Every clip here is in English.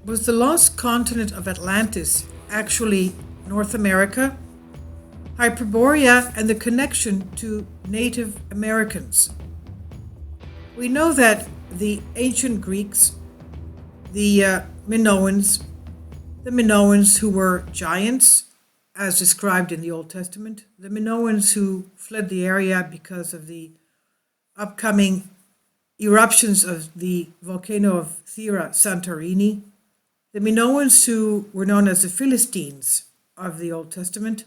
Was the lost continent of Atlantis actually North America, Hyperborea, and the connection to Native Americans? We know that the ancient Greeks, the Minoans who were giants, as described in the Old Testament, the Minoans who fled the area because of the upcoming eruptions of the volcano of Thera Santorini, the Minoans who were known as the Philistines of the Old Testament,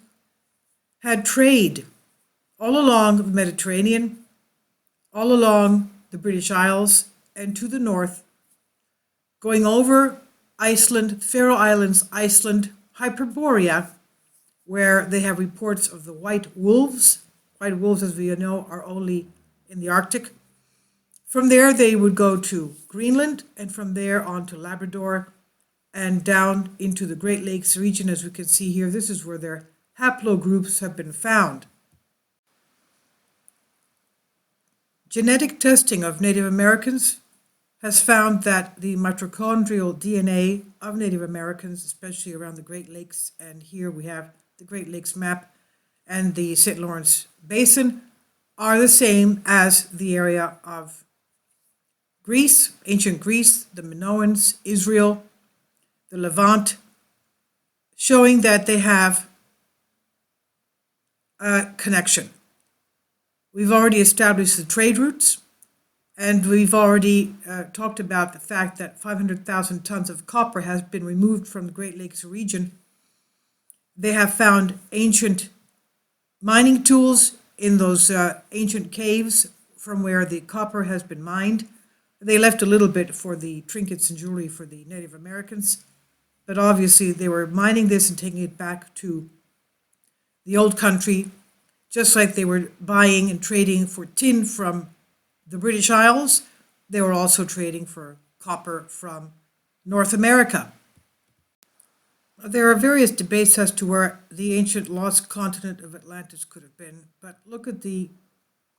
had trade all along the Mediterranean, all along the British Isles, and to the north, going over Iceland, Faroe Islands, Iceland, Hyperborea, where they have reports of the white wolves. White wolves, as we know, are only in the Arctic. From there, they would go to Greenland, and from there on to Labrador, and down into the Great Lakes region. As we can see here, this is where their haplogroups have been found. Genetic testing of Native Americans has found that the mitochondrial DNA of Native Americans, especially around the Great Lakes, and here we have the Great Lakes map and the St. Lawrence Basin, are the same as the area of Greece, ancient Greece, the Minoans, Israel, the Levant, showing that they have a connection. We've already established the trade routes, and we've already talked about the fact that 500,000 tons of copper has been removed from the Great Lakes region. They have found ancient mining tools in those ancient caves from where the copper has been mined. They left a little bit for the trinkets and jewelry for the Native Americans, but obviously they were mining this and taking it back to the old country, just like they were buying and trading for tin from the British Isles. They were also trading for copper from North America. There are various debates as to where the ancient lost continent of Atlantis could have been, but look at the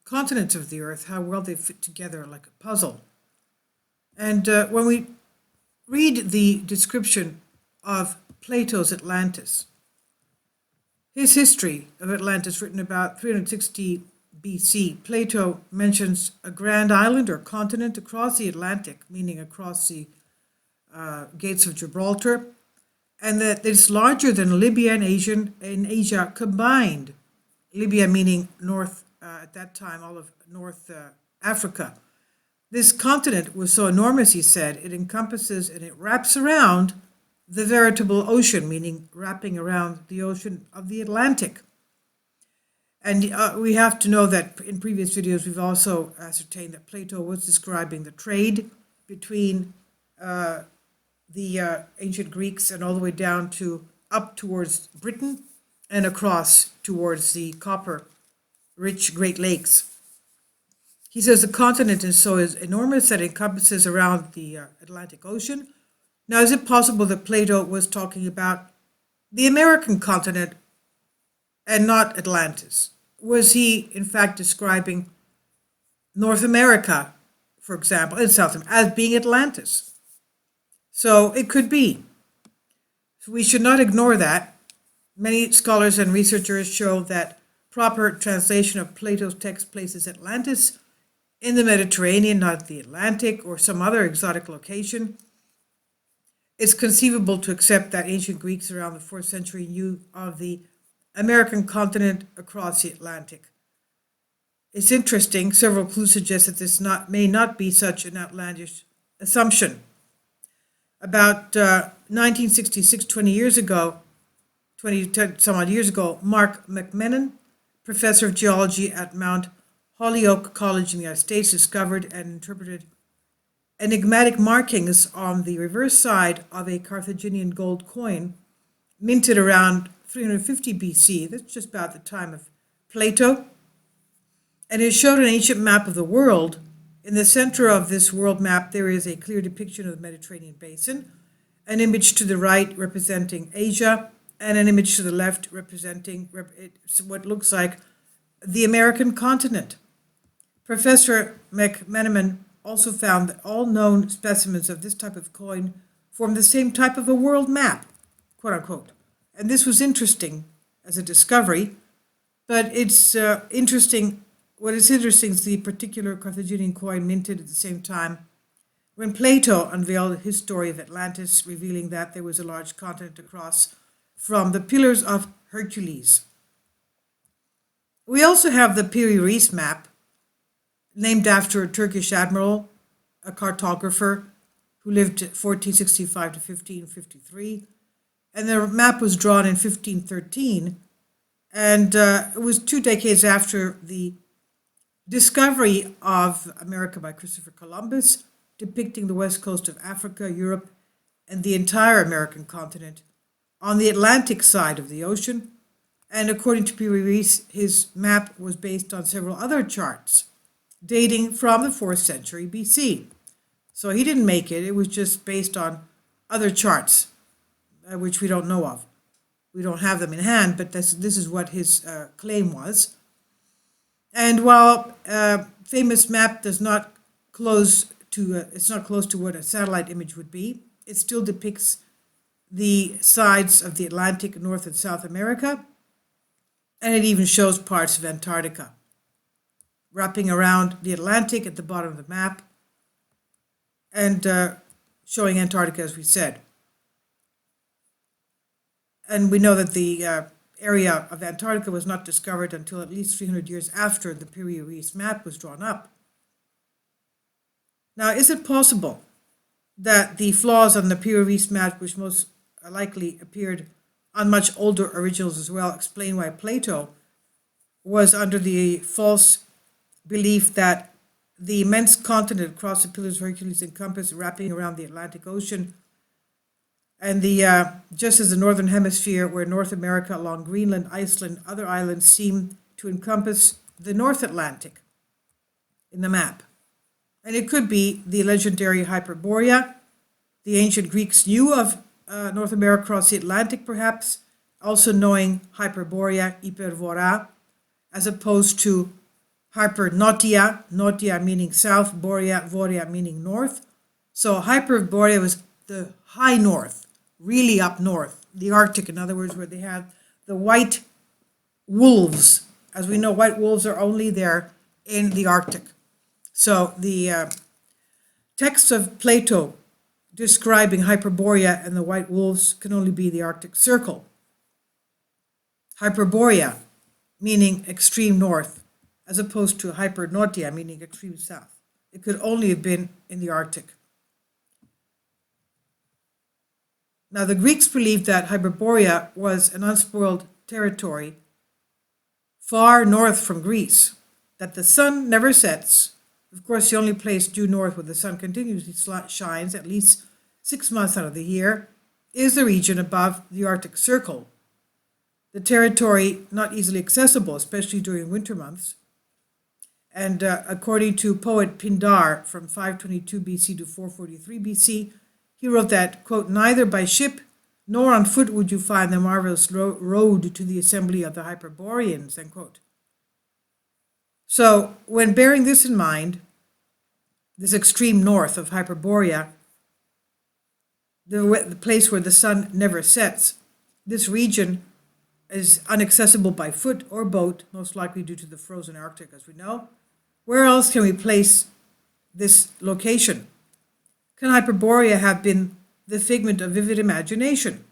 continents of the earth, how well they fit together like a puzzle. And when we read the description of Plato's Atlantis, his history of Atlantis, written about 360 BC, Plato mentions a grand island or continent across the Atlantic, meaning across the gates of Gibraltar, and that it's larger than Libya and Asia combined. Libya meaning North, at that time, all of North Africa. This continent was so enormous, he said, it encompasses and it wraps around the veritable ocean, meaning wrapping around the ocean of the Atlantic. And we have to know that in previous videos we've also ascertained that Plato was describing the trade between the ancient Greeks and all the way down to up towards Britain and across towards the copper-rich Great Lakes. He says the continent is so enormous that it encompasses around the Atlantic Ocean. Now, is it possible that Plato was talking about the American continent and not Atlantis? Was he, in fact, describing North America, for example, and South America, as being Atlantis? So it could be. So we should not ignore that. Many scholars and researchers show that proper translation of Plato's text places Atlantis in the Mediterranean, not the Atlantic or some other exotic location. It's conceivable to accept that ancient Greeks around the 4th century knew of the American continent across the Atlantic. It's interesting, several clues suggest that this may not be such an outlandish assumption. About 1966, 20 some odd years ago, Mark McMenamin, professor of geology at Mount Holyoke College in the United States, discovered and interpreted enigmatic markings on the reverse side of a Carthaginian gold coin minted around 350 BC. That's just about the time of Plato. And it showed an ancient map of the world. In the center of this world map, there is a clear depiction of the Mediterranean basin, an image to the right representing Asia, and an image to the left representing what looks like the American continent. Professor McMenamin also found that all known specimens of this type of coin form the same type of a world map, quote unquote. And this was interesting as a discovery, but it's interesting. What is interesting is the particular Carthaginian coin minted at the same time when Plato unveiled his story of Atlantis, revealing that there was a large continent across from the Pillars of Hercules. We also have the Piri Reis map, named after a Turkish admiral, a cartographer, who lived 1465 to 1553. And the map was drawn in 1513, and it was 2 decades after the discovery of America by Christopher Columbus, depicting the west coast of Africa, Europe, and the entire American continent on the Atlantic side of the ocean. And according to Piri Reis, his map was based on several other charts dating from the 4th century BC. So he didn't make it. It was just based on other charts, which we don't know of. We don't have them in hand, but this is what his claim was. And while famous map does not it's not close to what a satellite image would be, it still depicts the sides of the Atlantic, North and South America, and it even shows parts of Antarctica, wrapping around the Atlantic at the bottom of the map, and showing Antarctica, as we said. And we know that the area of Antarctica was not discovered until at least 300 years after the Piri Reis map was drawn up. Now, is it possible that the flaws on the Piri Reis map, which most likely appeared on much older originals as well, explain why Plato was under the false belief that the immense continent across the Pillars of Hercules encompassed, wrapping around the Atlantic Ocean, and just as the northern hemisphere, where North America along Greenland, Iceland, other islands seem to encompass the North Atlantic in the map. And it could be the legendary Hyperborea. The ancient Greeks knew of North America across the Atlantic, perhaps, also knowing Hyperborea, Hypervora, as opposed to Hypernotia, Notia meaning south, Borea, Vorea meaning north. So Hyperborea was the high north, really up north, the Arctic, in other words, where they have the white wolves. As we know, white wolves are only there in the Arctic. So the texts of Plato describing Hyperborea and the white wolves can only be the Arctic Circle. Hyperborea, meaning extreme north, as opposed to Hypernotia, meaning extreme south. It could only have been in the Arctic. Now, the Greeks believed that Hyperborea was an unspoiled territory far north from Greece, that the sun never sets. Of course, the only place due north where the sun continuously shines at least 6 months out of the year is the region above the Arctic Circle. The territory not easily accessible, especially during winter months. And according to poet Pindar from 522 BC to 443 BC, he wrote that, quote, "Neither by ship nor on foot would you find the marvelous road to the assembly of the Hyperboreans," end quote. So when bearing this in mind, this extreme north of Hyperborea, the place where the sun never sets, this region is inaccessible by foot or boat, most likely due to the frozen Arctic, as we know. Where else can we place this location? Can Hyperborea have been the figment of vivid imagination,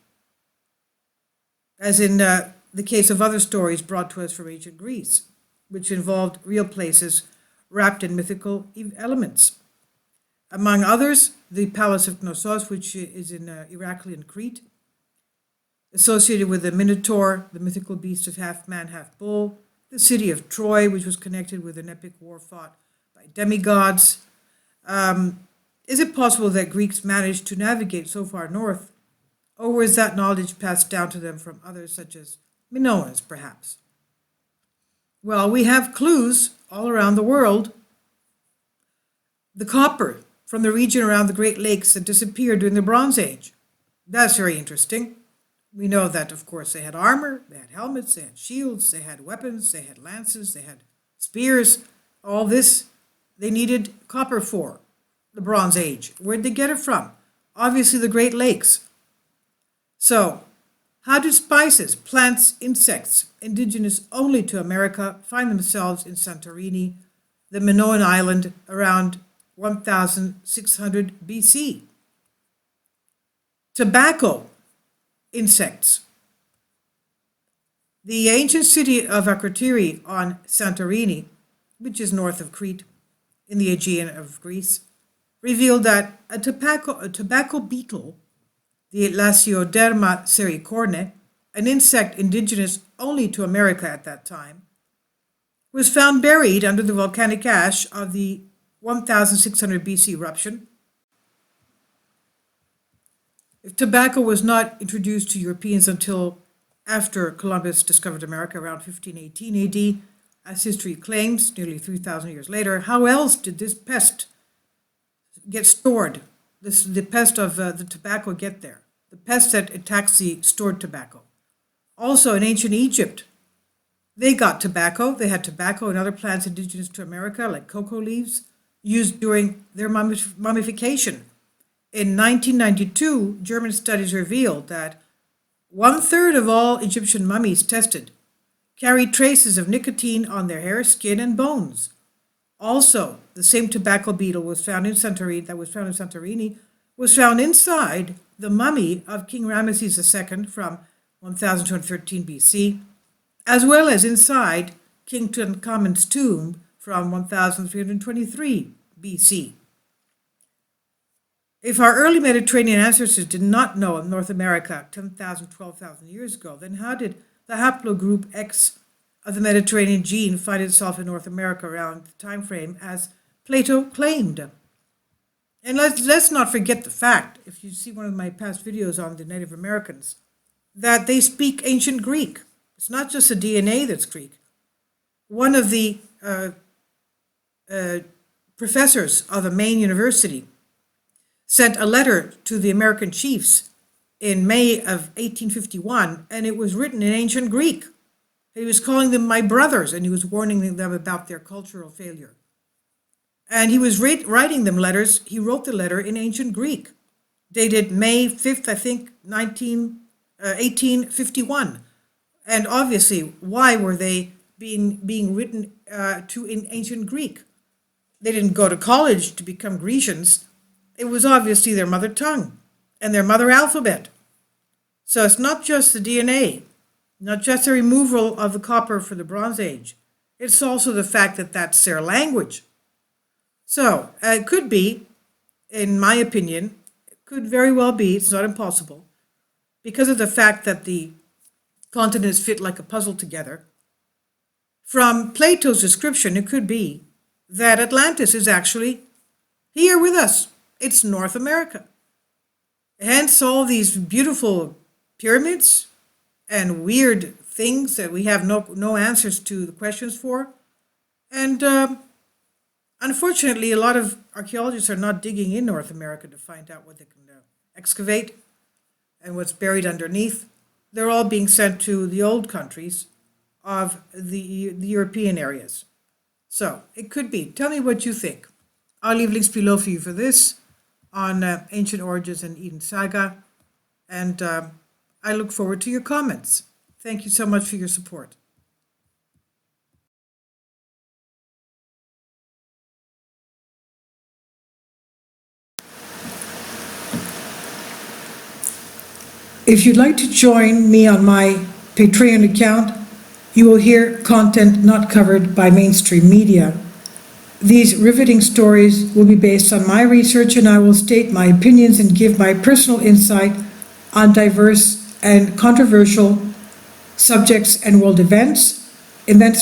as in the case of other stories brought to us from ancient Greece, which involved real places wrapped in mythical elements? Among others, the Palace of Knossos, which is in Heraklion, Crete, associated with the Minotaur, the mythical beast of half man, half bull, the city of Troy, which was connected with an epic war fought by demigods. Is it possible that Greeks managed to navigate so far north, or was that knowledge passed down to them from others, such as Minoans, perhaps? Well, we have clues all around the world. The copper from the region around the Great Lakes that disappeared during the Bronze Age. That's very interesting. We know that, of course, they had armor, they had helmets, they had shields, they had weapons, they had lances, they had spears. All this they needed copper for, the Bronze Age. Where'd they get it from? obviously the Great Lakes. So, how did spices, plants, insects, indigenous only to America, find themselves in Santorini, the Minoan island, around 1600 BC? Tobacco, insects. The ancient city of Akrotiri on Santorini, which is north of Crete, in the Aegean of Greece, revealed that a tobacco beetle, the Lasioderma sericorne, an insect indigenous only to America at that time, was found buried under the volcanic ash of the 1600 BC eruption. If tobacco was not introduced to Europeans until after Columbus discovered America around 1518 AD, as history claims, nearly 3,000 years later, how else did this pest get stored? The pest of the tobacco get there? The pest that attacks the stored tobacco. Also in ancient Egypt, they got tobacco. They had tobacco and other plants indigenous to America, like cocoa leaves, used during their mummification. In 1992, German studies revealed that 1/3 of all Egyptian mummies tested carried traces of nicotine on their hair, skin, and bones. Also, the same tobacco beetle was found in Santorini was found inside the mummy of King Ramesses II from 1213 BC, as well as inside King Tutankhamun's tomb from 1323 BC. If our early Mediterranean ancestors did not know North America 10,000, 12,000 years ago, then how did the haplogroup X of the Mediterranean gene find itself in North America around the time frame as Plato claimed? And let's not forget the fact, if you see one of my past videos on the Native Americans, that they speak ancient Greek. It's not just the DNA that's Greek. One of the professors of a Maine university sent a letter to the American chiefs in May of 1851, and it was written in ancient Greek. He was calling them my brothers, and he was warning them about their cultural failure. And he was writing them letters. He wrote the letter in ancient Greek, dated May 5th, I think, 1851. And obviously, why were they being written to in ancient Greek? They didn't go to college to become Grecians. It was obviously their mother tongue and their mother alphabet. So it's not just the DNA, not just the removal of the copper for the Bronze Age. It's also the fact that that's their language. So it could be, in my opinion, it could very well be, it's not impossible, because of the fact that the continents fit like a puzzle together. From Plato's description, it could be that Atlantis is actually here with us. It's North America. Hence all these beautiful pyramids and weird things that we have no answers to the questions for. And unfortunately, a lot of archaeologists are not digging in North America to find out what they can excavate and what's buried underneath. They're all being sent to the old countries of the European areas. So it could be. Tell me what you think. I'll leave links below for you for this on Ancient Origins and Eden Saga. And I look forward to your comments. Thank you so much for your support. If you'd like to join me on my Patreon account, you will hear content not covered by mainstream media. These riveting stories will be based on my research, and I will state my opinions and give my personal insight on diverse and controversial subjects and world events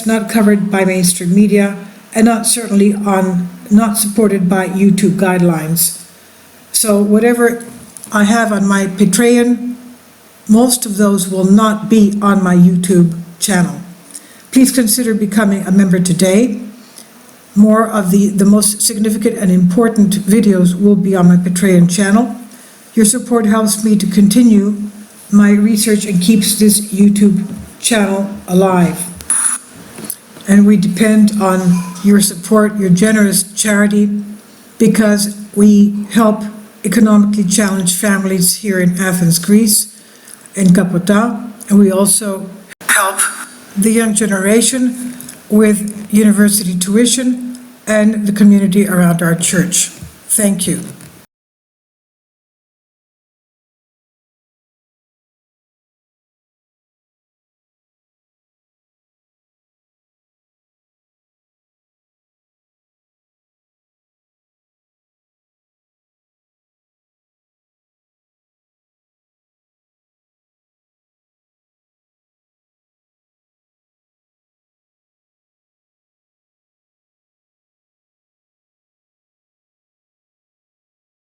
not covered by mainstream media, and not supported by YouTube guidelines. So whatever I have on my Patreon, most of those will not be on my YouTube channel. Please consider becoming a member today. More of the most significant and important videos will be on my Patreon channel. Your support helps me to continue my research and keeps this YouTube channel alive. And we depend on your support, your generous charity, because we help economically challenged families here in Athens, Greece, in Kapota, and we also help the young generation with university tuition and the community around our church. Thank you.